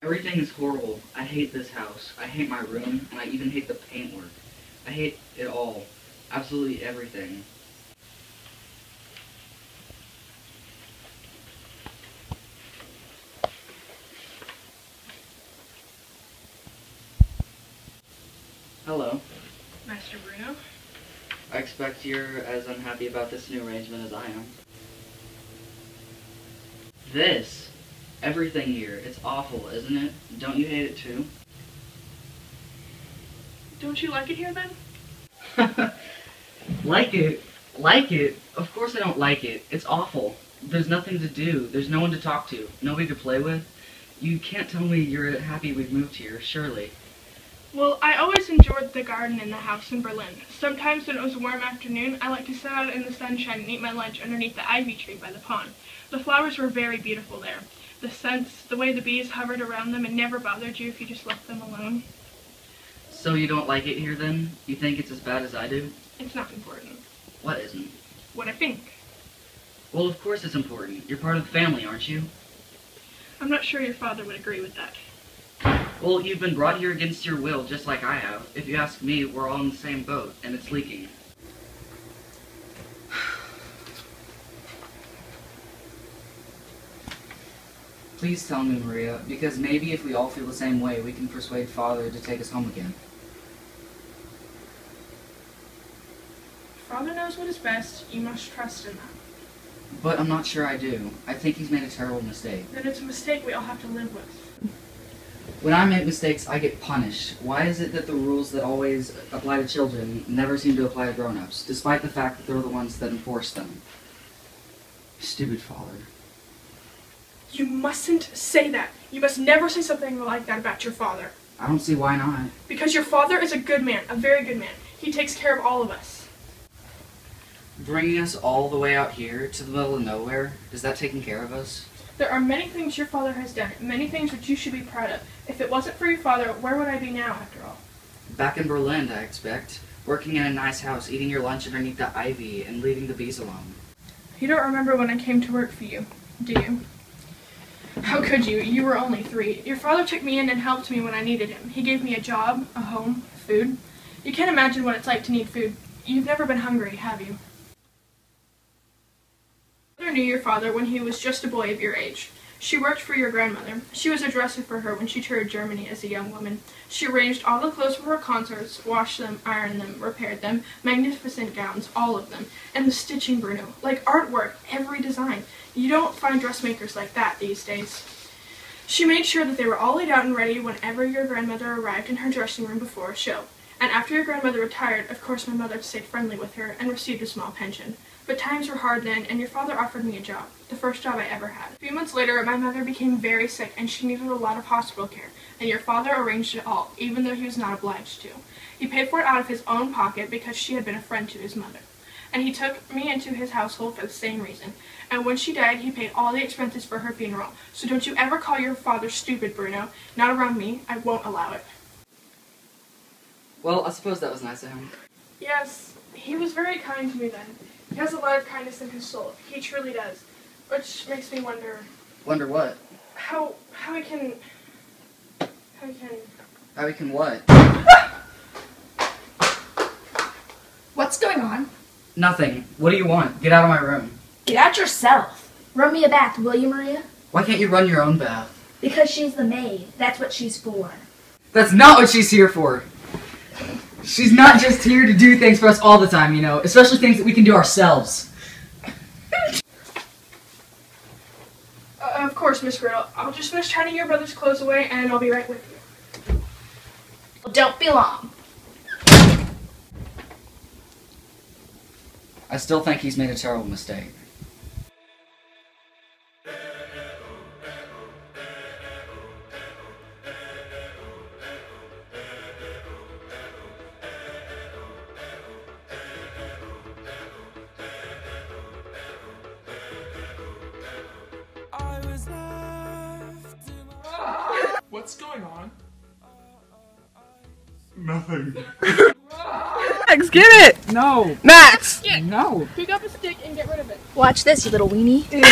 Everything is horrible. I hate this house. I hate my room, and I even hate the paintwork. I hate it all. Absolutely everything. Hello. Master Bruno? I expect you're as unhappy about this new arrangement as I am. Everything here, it's awful, isn't it? Don't you hate it too? Don't you like it here then? Like it? Like it? Of course I don't like it. It's awful. There's nothing to do. There's no one to talk to. Nobody to play with. You can't tell me you're happy we've moved here, surely. Well, I always enjoyed the garden in the house in Berlin. Sometimes when it was a warm afternoon, I liked to sit out in the sunshine and eat my lunch underneath the ivy tree by the pond. The flowers were very beautiful there. The scents, the way the bees hovered around them and never bothered you if you just left them alone. So you don't like it here then? You think it's as bad as I do? It's not important. What isn't? What I think. Well, of course it's important. You're part of the family, aren't you? I'm not sure your father would agree with that. Well, you've been brought here against your will, just like I have. If you ask me, we're all in the same boat, and it's leaking. Please tell me, Maria, because maybe if we all feel the same way, we can persuade Father to take us home again. Father knows what is best. You must trust in that. But I'm not sure I do. I think he's made a terrible mistake. Then it's a mistake we all have to live with. When I make mistakes, I get punished. Why is it that the rules that always apply to children never seem to apply to grown-ups, despite the fact that they're the ones that enforce them? Stupid Father. You mustn't say that. You must never say something like that about your father. I don't see why not. Because your father is a good man, a very good man. He takes care of all of us. Bringing us all the way out here to the middle of nowhere, is that taking care of us? There are many things your father has done, many things which you should be proud of. If it wasn't for your father, where would I be now, after all? Back in Berlin, I expect. Working in a nice house, eating your lunch underneath the ivy, and leaving the bees alone. You don't remember when I came to work for you, do you? How could you? You were only 3. Your father took me in and helped me when I needed him. He gave me a job, a home, food. You can't imagine what it's like to need food. You've never been hungry, have you? Your mother knew your father when he was just a boy of your age. She worked for your grandmother. She was a dresser for her when she toured Germany as a young woman. She arranged all the clothes for her concerts, washed them, ironed them, repaired them, magnificent gowns, all of them. And the stitching, Bruno, like artwork, every design. You don't find dressmakers like that these days. She made sure that they were all laid out and ready whenever your grandmother arrived in her dressing room before a show. And after your grandmother retired, of course my mother stayed friendly with her and received a small pension. But times were hard then, and your father offered me a job, the first job I ever had. A few months later, my mother became very sick, and she needed a lot of hospital care, and your father arranged it all, even though he was not obliged to. He paid for it out of his own pocket because she had been a friend to his mother. And he took me into his household for the same reason. And when she died, he paid all the expenses for her funeral. So don't you ever call your father stupid, Bruno. Not around me. I won't allow it. Well, I suppose that was nice of him. Yes, he was very kind to me then. He has a lot of kindness in his soul. He truly does. Which makes me wonder... Wonder what? How he can... How he can what? What's going on? Nothing. What do you want? Get out of my room. Get out yourself. Run me a bath, will you, Maria? Why can't you run your own bath? Because she's the maid. That's what she's for. That's not what she's here for. She's not just here to do things for us all the time, you know, especially things that we can do ourselves. Of course, Miss Griddle. I'll just finish tidying your brother's clothes away, and I'll be right with you. Well, don't be long. I still think he's made a terrible mistake. What's going on? Nothing. Max, get it! No. Max! No. Pick up a stick and get rid of it. Watch this, you little weenie. Ew.